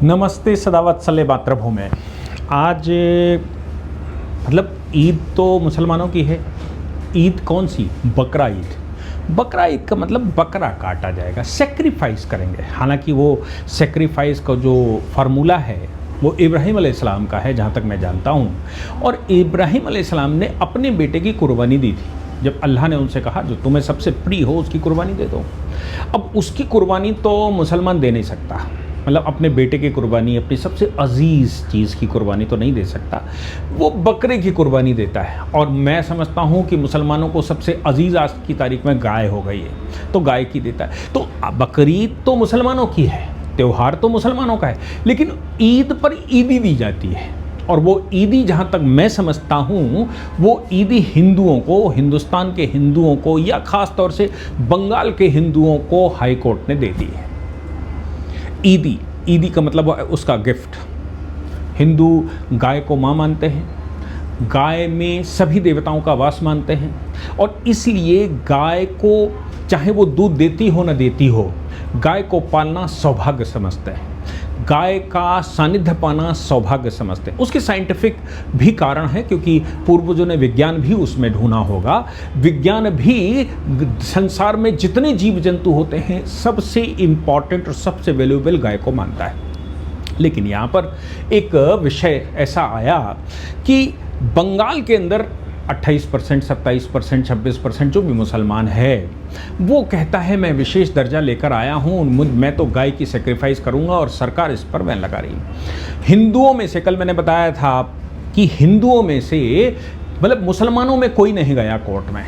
नमस्ते सदावत्सल्य मातृभूमि। आज मतलब ईद तो मुसलमानों की है। ईद कौन सी? बकरा ईद। बकरा ईद का मतलब बकरा काटा जाएगा, सेक्रीफाइस करेंगे। हालांकि वो सेक्रीफाइस का जो फार्मूला है वो इब्राहिम अलैहिस्सलाम का है, जहाँ तक मैं जानता हूँ। और इब्राहिम अलैहिस्सलाम ने अपने बेटे की कुर्बानी दी थी। जब अल्लाह ने उनसे कहा जो तुम्हें सबसे प्रिय हो उसकी कुर्बानी दे दो। अब उसकी कुर्बानी तो मुसलमान दे नहीं सकता, मतलब अपने बेटे की कुर्बानी, अपनी सबसे अजीज़ चीज़ की कुर्बानी तो नहीं दे सकता। वो बकरे की कुर्बानी देता है। और मैं समझता हूँ कि मुसलमानों को सबसे अजीज़ आज की तारीख में गाय हो गई है, तो गाय की देता है। तो बकरीद तो मुसलमानों की है, त्यौहार तो मुसलमानों का है, लेकिन ईद पर ईदी दी जाती है। और वो ईदी जहाँ तक मैं समझता हूँ वो ईदी हिंदुओं को, हिंदुस्तान के हिंदुओं को, या ख़ास तौर से बंगाल के हिंदुओं को हाई कोर्ट ने दे दी है। ईदी, ईदी का मतलब उसका गिफ्ट। हिंदू गाय को माँ मानते हैं, गाय में सभी देवताओं का वास मानते हैं, और इसलिए गाय को चाहे वो दूध देती हो न देती हो, गाय को पालना सौभाग्य समझते हैं। गाय का सानिध्य पाना सौभाग्य समझते हैं। उसके साइंटिफिक भी कारण है, क्योंकि पूर्वजों ने विज्ञान भी उसमें ढूंढा होगा। विज्ञान भी संसार में जितने जीव जंतु होते हैं सबसे इम्पॉर्टेंट और सबसे वैल्यूएबल गाय को मानता है। लेकिन यहाँ पर एक विषय ऐसा आया कि बंगाल के अंदर 28%, 27%, 26% जो भी मुसलमान है वो कहता है मैं विशेष दर्जा लेकर आया हूँ, मैं तो गाय की सेक्रीफाइस करूँगा, और सरकार इस पर बैन लगा रही है। हिंदुओं में से, कल मैंने बताया था कि हिंदुओं में से, मतलब मुसलमानों में कोई नहीं गया कोर्ट में।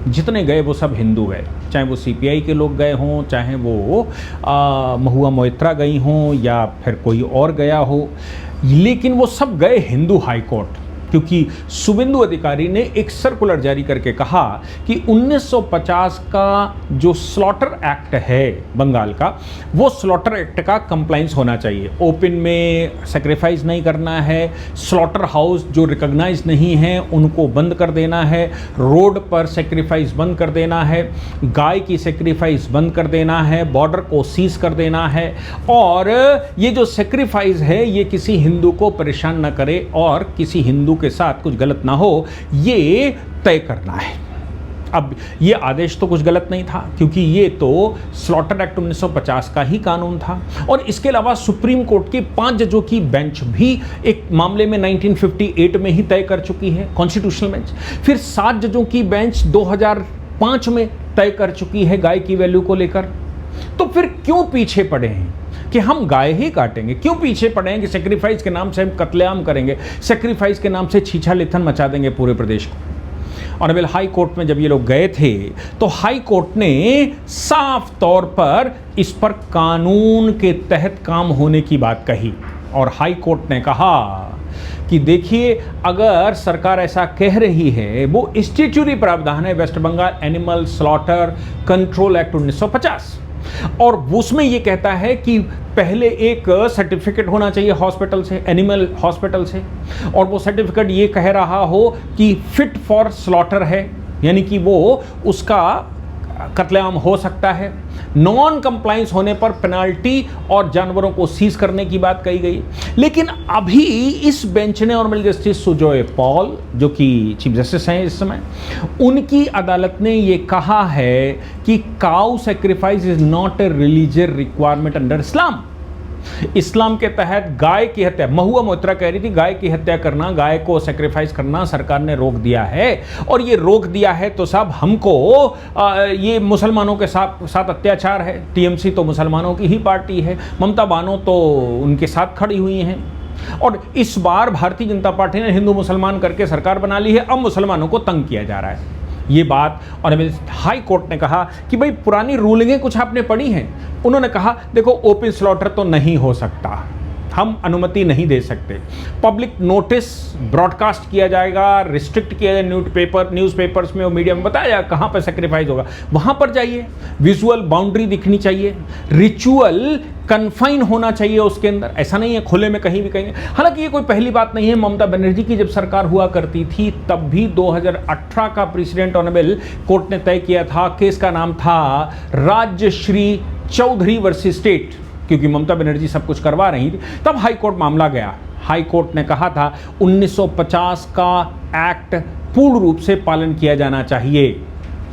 जितने गए वो सब हिंदू गए, चाहे वो CPI के लोग गए हों, चाहे वो महुआ मोइत्रा गई हों, या फिर कोई और गया हो, लेकिन वो सब गए हिंदू हाई कोर्ट। क्योंकि शुभेंदु अधिकारी ने एक सर्कुलर जारी करके कहा कि 1950 का जो स्लॉटर एक्ट है बंगाल का, वो स्लॉटर एक्ट का कंप्लाइंस होना चाहिए। ओपन में सेक्रीफाइस नहीं करना है, स्लॉटर हाउस जो रिकॉग्नाइज नहीं है उनको बंद कर देना है, रोड पर सेक्रीफाइस बंद कर देना है, गाय की सेक्रीफाइस बंद कर देना है, बॉर्डर को सीज कर देना है, और ये जो सेक्रीफाइस है ये किसी हिंदू को परेशान न करे और किसी हिंदू के साथ कुछ गलत ना हो, ये तय करना है। अब ये आदेश तो कुछ गलत नहीं था, क्योंकि ये तो स्लॉटर एक्ट 1950 का ही कानून था। और इसके अलावा सुप्रीम कोर्ट के 5 जजों की बेंच भी एक मामले में 1958 में ही तय कर चुकी है, कॉन्स्टिट्यूशनल बेंच। फिर 7 जजों की बेंच 2005 में तय कर चुकी है गाय की वैल्यू को लेकर। तो फिर क्यों पीछे पड़े हैं कि हम गाय ही काटेंगे? क्यों पीछे पड़े हैं कि सेक्रीफाइस के नाम से हम कत्लेआम करेंगे, सेक्रीफाइस के नाम से छीछा लेथन मचा देंगे पूरे प्रदेश को? और अभी हाई कोर्ट में जब ये लोग गए थे तो हाई कोर्ट ने साफ तौर पर इस पर कानून के तहत काम होने की बात कही। और हाई कोर्ट ने कहा कि देखिए, अगर सरकार ऐसा कह रही है, वो स्टैट्यूटरी प्रावधान है West Bengal animal slaughter control act 1950, और उसमें ये कहता है कि पहले एक सर्टिफिकेट होना चाहिए हॉस्पिटल से, एनिमल हॉस्पिटल से, और वो सर्टिफिकेट ये कह रहा हो कि फिट फॉर स्लॉटर है, यानी कि वो उसका कत्लेआम हो सकता है। नॉन कंप्लायंस होने पर पेनाल्टी और जानवरों को सीज करने की बात कही गई। लेकिन अभी इस बेंच ने, ऑनरेबल जस्टिस सुजॉय पॉल जो कि चीफ जस्टिस हैं इस समय, उनकी अदालत ने ये कहा है कि cow sacrifice is not a religious requirement under Islam. Islam के तहत गाय की हत्या, महुआ मोइत्रा कह रही थी गाय की हत्या करना, गाय को सेक्रीफाइस करना सरकार ने रोक दिया है। और ये रोक दिया है तो साहब हमको ये मुसलमानों के साथ अत्याचार है। TMC तो मुसलमानों की ही पार्टी है, ममता बानो तो उनके साथ खड़ी हुई हैं। और इस बार भारतीय जनता पार्टी ने हिंदू मुसलमान करके सरकार बना ली है, अब मुसलमानों को तंग किया जा रहा है। ये बात, और हाई कोर्ट ने कहा कि भाई पुरानी रूलिंगें कुछ आपने पढ़ी हैं। उन्होंने कहा देखो, ओपन स्लॉटर तो नहीं हो सकता, हम अनुमति नहीं दे सकते। पब्लिक नोटिस ब्रॉडकास्ट किया जाएगा, रिस्ट्रिक्ट किया जाए, न्यूज़पेपर्स में और मीडिया में बताया जाएगा कहाँ पर सेक्रीफाइस होगा, वहाँ पर जाइए। विजुअल बाउंड्री दिखनी चाहिए, रिचुअल कन्फाइन होना चाहिए उसके अंदर, ऐसा नहीं है खुले में कहीं भी कहेंगे। हालांकि ये कोई पहली बात नहीं है, ममता बनर्जी की जब सरकार हुआ करती थी तब भी 2018 का प्रेसिडेंट ऑनरेबल कोर्ट ने तय किया था, केस का नाम था राज्यश्री चौधरी वर्सेस स्टेट। क्योंकि ममता बनर्जी सब कुछ करवा रही थी, तब हाई कोर्ट मामला गया। हाई कोर्ट ने कहा था 1950 का एक्ट पूर्ण रूप से पालन किया जाना चाहिए।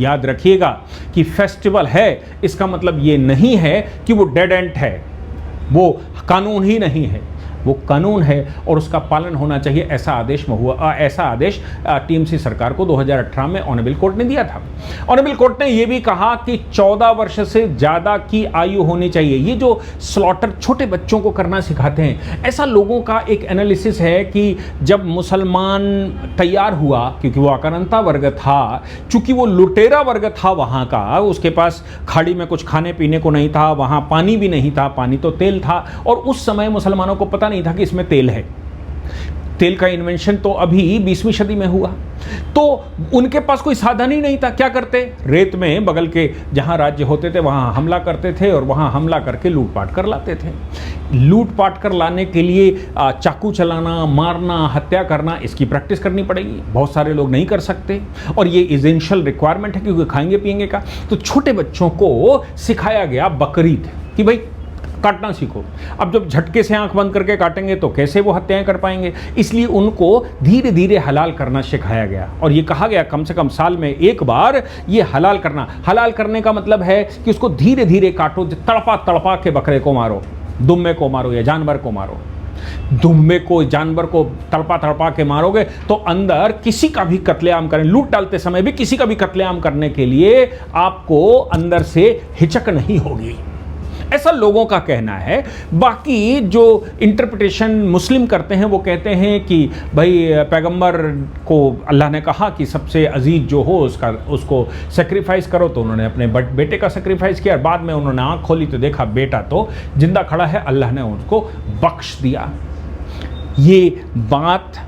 याद रखिएगा कि फेस्टिवल है इसका मतलब ये नहीं है कि वो डेड एंड है, वो कानून ही नहीं है, वो कानून है और उसका पालन होना चाहिए। ऐसा आदेश टीएमसी सरकार को 2018 में ऑनरेबल कोर्ट ने दिया था। ऑनरेबल कोर्ट ने यह भी कहा कि 14 वर्ष से ज़्यादा की आयु होनी चाहिए। ये जो स्लॉटर छोटे बच्चों को करना सिखाते हैं, ऐसा लोगों का एक एनालिसिस है कि जब मुसलमान तैयार हुआ, क्योंकि वो आक्रांता वर्ग था, चूंकि वो लुटेरा वर्ग था वहाँ का, उसके पास खाड़ी में कुछ खाने पीने को नहीं था, वहाँ पानी भी नहीं था, पानी तो तेल था, और उस समय मुसलमानों को पता नहीं था कि इसमें तेल है। तेल का इन्वेंशन तो अभी 20वीं सदी में हुआ, तो उनके पास कोई साधन ही नहीं था। क्या करते? रेत में बगल के जहां राज्य होते थे वहां हमला करते थे और वहां हमला करके लूटपाट कर लाते थे। लूटपाट कर लाने के लिए चाकू चलाना, मारना, हत्या करना, इसकी प्रैक्टिस करनी पड़ेगी। बहुत सारे लोग नहीं कर सकते और ये एसेंशियल रिक्वायरमेंट है, क्योंकि खाएंगे पिएंगे का। तो छोटे बच्चों को सिखाया गया बकरीद कि भाई काटना सीखो। अब जब झटके से आंख बंद करके काटेंगे तो कैसे वो हत्याएं कर पाएंगे, इसलिए उनको धीरे धीरे हलाल करना सिखाया गया। और ये कहा गया कम से कम साल में एक बार ये हलाल करना। हलाल करने का मतलब है कि उसको धीरे धीरे काटो, तड़पा तड़पा के बकरे को मारो, दुम्बे को मारो या जानवर को मारो। दुम्बे को, जानवर को तड़पा तड़पा के मारोगे तो अंदर किसी का भी कत्लेआम करें, लूट डालते समय भी किसी का भी कत्लेआम करने के लिए आपको अंदर से हिचक नहीं होगी। ऐसा लोगों का कहना है। बाकी जो इंटरप्रिटेशन मुस्लिम करते हैं वो कहते हैं कि भाई पैगंबर को अल्लाह ने कहा कि सबसे अजीज जो हो उसको सेक्रीफाइस करो, तो उन्होंने अपने बेटे का सेक्रीफाइस किया। बाद में उन्होंने आंख खोली तो देखा बेटा तो जिंदा खड़ा है, अल्लाह ने उसको बख्श दिया। ये बात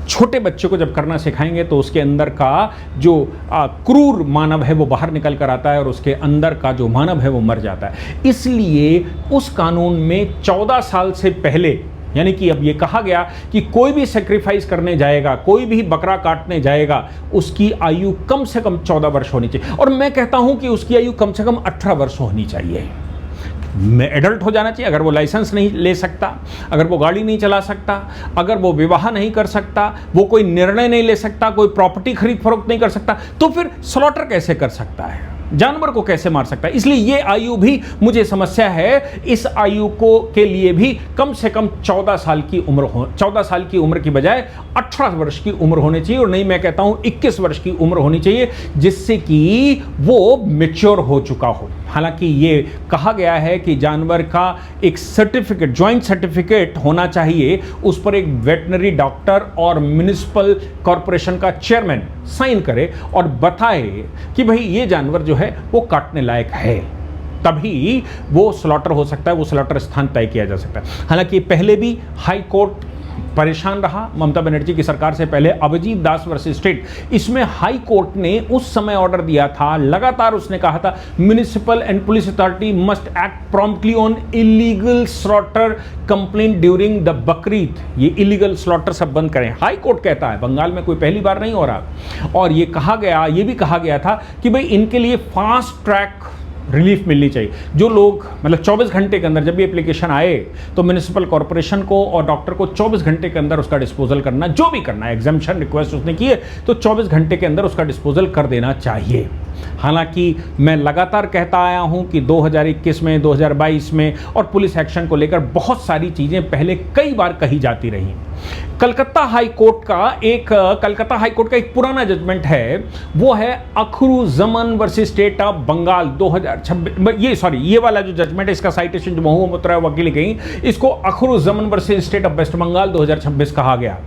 छोटे बच्चे को जब करना सिखाएंगे तो उसके अंदर का जो क्रूर मानव है वो बाहर निकल कर आता है और उसके अंदर का जो मानव है वो मर जाता है। इसलिए उस कानून में 14 साल से पहले, यानी कि अब ये कहा गया कि कोई भी सेक्रीफाइस करने जाएगा, कोई भी बकरा काटने जाएगा, उसकी आयु कम से कम 14 वर्ष होनी चाहिए। और मैं कहता हूं कि उसकी आयु कम से कम 18 वर्ष होनी चाहिए। में एडल्ट हो जाना चाहिए। अगर वो लाइसेंस नहीं ले सकता, अगर वो गाड़ी नहीं चला सकता, अगर वो विवाह नहीं कर सकता, वो कोई निर्णय नहीं ले सकता, कोई प्रॉपर्टी खरीद फरोख्त नहीं कर सकता, तो फिर स्लॉटर कैसे कर सकता है? जानवर को कैसे मार सकता है? इसलिए ये आयु भी मुझे समस्या है। इस आयु को के लिए भी कम से कम 14 साल की उम्र हो, 14 साल की उम्र की बजाय 18 वर्ष की उम्र होनी चाहिए, और नहीं, मैं कहता हूं 21 वर्ष की उम्र होनी चाहिए, जिससे कि वो मैच्योर हो चुका हो। हालांकि ये कहा गया है कि जानवर का एक सर्टिफिकेट, ज्वाइंट सर्टिफिकेट होना चाहिए, उस पर एक वेटनरी डॉक्टर और म्युनिसिपल कॉरपोरेशन का चेयरमैन साइन करे और बताए कि भाई ये जानवर जो है वो काटने लायक है, तभी वो स्लॉटर हो सकता है, वो स्लॉटर स्थान तय किया जा सकता है। हालांकि पहले भी हाई कोर्ट परेशान रहा ममता बनर्जी की सरकार से पहले, अभिजीत दास वर्सेस स्टेट, इसमें हाई कोर्ट ने उस समय ऑर्डर दिया था, लगातार उसने कहा था municipal and police authority must act promptly on illegal slaughter complaint during the Bakrid. ये इलीगल स्लॉटर सब बंद करें, हाई कोर्ट कहता है। बंगाल में कोई पहली बार नहीं हो रहा। और ये भी कहा गया था कि भाई इनके लिए फास्ट ट्रैक रिलीफ मिलनी चाहिए। जो लोग मतलब 24 घंटे के अंदर, जब भी एप्लीकेशन आए तो म्युनिसिपल कॉर्पोरेशन को और डॉक्टर को 24 घंटे के अंदर उसका डिस्पोजल करना, जो भी करना है, एग्जाम्पशन रिक्वेस्ट उसने की है तो 24 घंटे के अंदर उसका डिस्पोजल कर देना चाहिए। हालांकि मैं लगातार कहता आया हूं कि 2021 में, 2022 में और पुलिस एक्शन को लेकर बहुत सारी चीजें पहले कई बार कही जाती रही। कलकत्ता हाई कोर्ट का एक पुराना जजमेंट है, वो है अखरुजमन वर्सेस स्टेट ऑफ बंगाल 2026। ये वाला जो जजमेंट है, इसका साइटेशन जो महुआ मुत्रा वकील गई, इसको Akhruzzaman versus state of West Bengal 2026 कहा गया।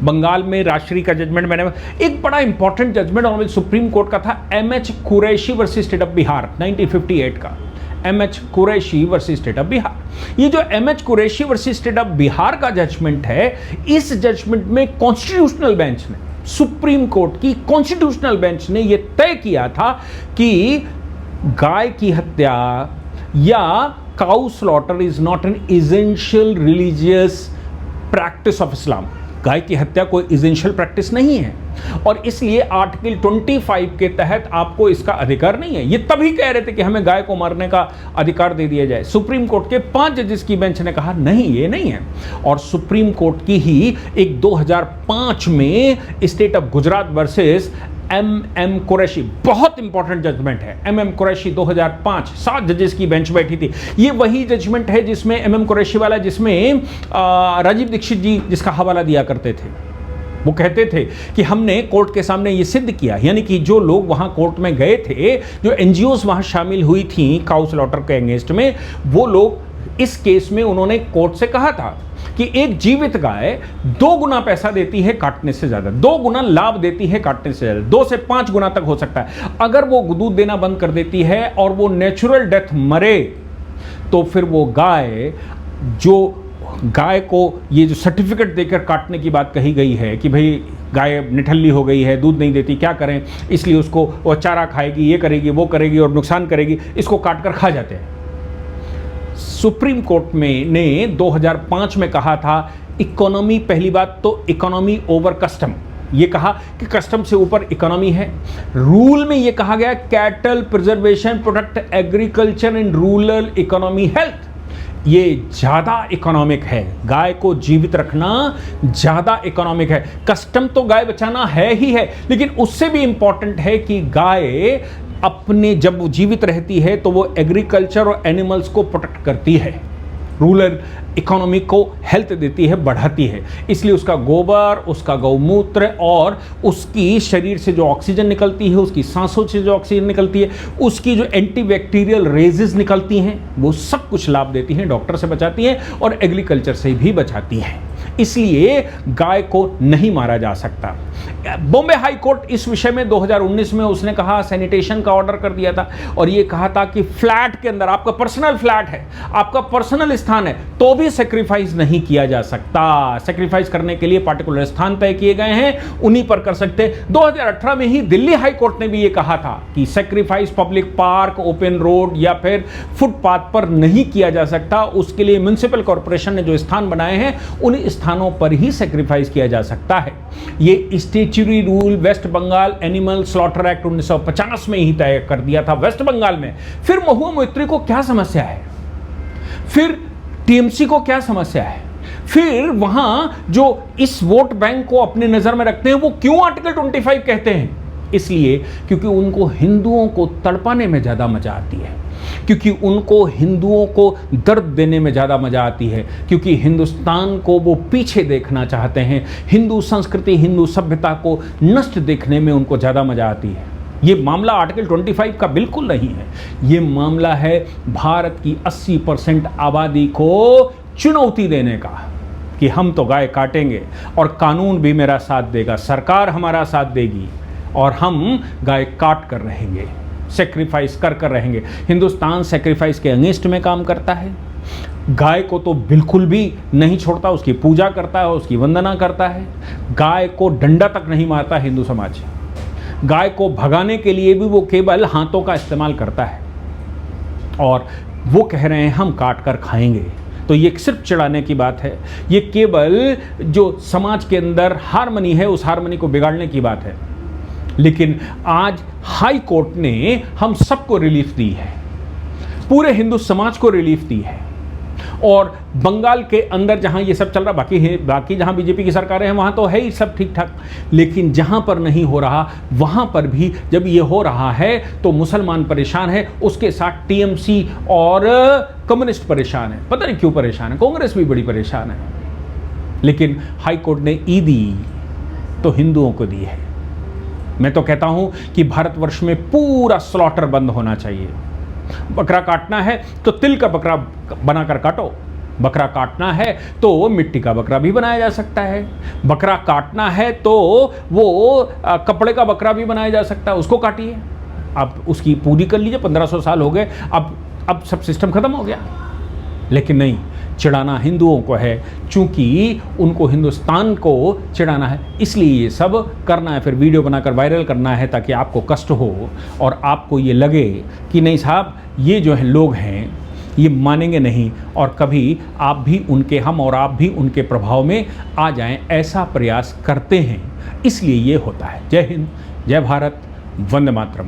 बंगाल में राष्ट्रीय का जजमेंट, मैंने एक बड़ा important judgement honourable supreme court का था, MH Qureshi versus state of Bihar 1958 का। MH Qureshi versus state of Bihar. ये जो MH Qureshi versus state of Bihar का जजमेंट है, इस जजमेंट में कॉन्स्टिट्यूशनल बेंच ने, सुप्रीम कोर्ट की कॉन्स्टिट्यूशनल बेंच ने यह तय किया था कि गाय की हत्या या cow slaughter is not an essential religious practice of Islam. गाय की हत्या कोई इसेंशियल प्रैक्टिस नहीं है और इसलिए आर्टिकल 25 के तहत आपको इसका अधिकार नहीं है। ये तभी कह रहे थे कि हमें गाय को मारने का अधिकार दे दिया जाए। सुप्रीम कोर्ट के 5 जजेस की बेंच ने कहा नहीं, ये नहीं है। और सुप्रीम कोर्ट की ही एक 2005 में state of Gujarat versus M Qureshi, बहुत इंपॉर्टेंट जजमेंट है। एम कुरैशी 2005, 7 जजेस की बेंच बैठी थी। ये वही जजमेंट है जिसमें एम कुरैशी वाला, जिसमें राजीव दीक्षित जी जिसका हवाला दिया करते थे, वो कहते थे कि हमने कोर्ट के सामने ये सिद्ध किया, यानी कि जो लोग वहां कोर्ट में गए थे, जो एनजीओज वहां शामिल हुई थी काउ स्लॉटर के अगेंस्ट में, वो लोग इस केस में उन्होंने कोर्ट से कहा था कि एक जीवित गाय 2 गुना पैसा देती है काटने से ज्यादा, 2 गुना लाभ देती है काटने से ज्यादा, 2 से 5 गुना तक हो सकता है। अगर वो दूध देना बंद कर देती है और वो नेचुरल डेथ मरे, तो फिर वो गाय, जो गाय को ये जो सर्टिफिकेट देकर काटने की बात कही गई है कि भाई गाय निठल्ली हो गई है, दूध नहीं देती, क्या करें, इसलिए उसको वो चारा खाएगी, ये करेगी, वो करेगी और नुकसान करेगी, इसको काट कर खा जाते हैं। सुप्रीम कोर्ट में ने 2005 में कहा था इकोनॉमी, पहली बात तो इकोनॉमी ओवर कस्टम, ये कहा कि कस्टम से ऊपर इकोनॉमी है। रूल में ये कहा गया cattle preservation protect agriculture in rural economy health, ये ज्यादा इकोनॉमिक है। गाय को जीवित रखना ज्यादा इकोनॉमिक है। कस्टम तो गाय बचाना है ही है, लेकिन उससे भी इंपॉर्टेंट है कि गाय अपने, जब वो जीवित रहती है तो वो एग्रीकल्चर और एनिमल्स को प्रोटेक्ट करती है, रूरल इकोनॉमी को हेल्थ देती है, बढ़ाती है। इसलिए उसका गोबर, उसका गौमूत्र और उसकी शरीर से जो ऑक्सीजन निकलती है, उसकी सांसों से जो ऑक्सीजन निकलती है, उसकी जो एंटीबैक्टीरियल रेजेस निकलती हैं, वो सब कुछ लाभ देती हैं, डॉक्टर से बचाती हैं और एग्रीकल्चर से भी बचाती हैं। इसलिए गाय को नहीं मारा जा सकता। बॉम्बे हाई कोर्ट इस विषय में 2019 में उसने कहा, सैनिटेशन का ऑर्डर कर दिया था और ये कहा था कि फ्लैट के अंदर, आपका पर्सनल फ्लैट है, आपका पर्सनल स्थान है, तो भी सैक्रिफाइस नहीं किया जा सकता। सैक्रिफाइस करने के लिए पार्टिकुलर स्थान तय किए गए हैं, उन्हीं पर कर सकते हैं। 2018 में ही दिल्ली हाई कोर्ट ने भी ये कहा था कि sacrifice public park, open road या फिर फुटपाथ पर नहीं किया जा सकता। उसके लिए म्युनिसिपल कॉर्पोरेशन ने जो स्थान बनाए हैं, उन स्थानों पर ही सैक्रिफाइस किया जा सकता है। ये statutory rule West Bengal animal slaughter act 1950 में ही तय कर दिया था वेस्ट बंगाल में। फिर महुआ मोइत्री को क्या समस्या है, फिर टीएमसी को क्या समस्या है, फिर वहां जो इस वोट बैंक को अपने नजर में रखते हैं, वो क्यों आर्टिकल 25 कहते हैं? इसलिए क्योंकि उनको हिंदुओं को तड़पाने में ज्यादा मजा आती है, क्योंकि उनको हिंदुओं को दर्द देने में ज़्यादा मज़ा आती है, क्योंकि हिंदुस्तान को वो पीछे देखना चाहते हैं, हिंदू संस्कृति, हिंदू सभ्यता को नष्ट देखने में उनको ज़्यादा मज़ा आती है। ये मामला आर्टिकल 25 का बिल्कुल नहीं है, ये मामला है भारत की 80% आबादी को चुनौती देने का कि हम तो गाय काटेंगे और कानून भी मेरा साथ देगा, सरकार हमारा साथ देगी और हम गाय काट कर रहेंगे, सेक्रीफाइस कर कर रहेंगे। हिंदुस्तान सेक्रीफाइस के अगेंस्ट में काम करता है, गाय को तो बिल्कुल भी नहीं छोड़ता, उसकी पूजा करता है, उसकी वंदना करता है। गाय को डंडा तक नहीं मारता हिंदू समाज, गाय को भगाने के लिए भी वो केवल हाथों का इस्तेमाल करता है और वो कह रहे हैं हम काट कर खाएंगे। तो ये सिर्फ चिढ़ाने की बात है, ये केवल जो समाज के अंदर हार्मनी है उस हार्मनी को बिगाड़ने की बात है। लेकिन आज हाई कोर्ट ने हम सबको रिलीफ दी है, पूरे हिंदू समाज को रिलीफ दी है। और बंगाल के अंदर जहां ये सब चल रहा, बाकी जहां बीजेपी की सरकारें हैं वहां तो है ही सब ठीक ठाक, लेकिन जहां पर नहीं हो रहा वहां पर भी जब ये हो रहा है तो मुसलमान परेशान है, उसके साथ टीएमसी और कम्युनिस्ट परेशान है। पता नहीं क्यों परेशान है, कांग्रेस भी बड़ी परेशान है। लेकिन हाई कोर्ट ने ई दी तो हिंदुओं को दी है। मैं तो कहता हूं कि भारतवर्ष में पूरा स्लॉटर बंद होना चाहिए। बकरा काटना है तो तिल का बकरा बनाकर काटो, बकरा काटना है तो मिट्टी का बकरा भी बनाया जा सकता है, बकरा काटना है तो वो कपड़े का बकरा भी बनाया जा सकता है, उसको काटिए, आप उसकी पूरी कर लीजिए। 1500 साल हो गए, अब सब सिस्टम खत्म हो गया। लेकिन नहीं, चिढ़ाना हिंदुओं को है, चूंकि उनको हिंदुस्तान को चिढ़ाना है, इसलिए ये सब करना है, फिर वीडियो बनाकर वायरल करना है ताकि आपको कष्ट हो और आपको ये लगे कि नहीं साहब, ये जो है लोग हैं ये मानेंगे नहीं और कभी आप भी उनके, हम और आप भी उनके प्रभाव में आ जाएं, ऐसा प्रयास करते हैं, इसलिए ये होता है। जय हिंद, जय भारत, वंदे मातरम।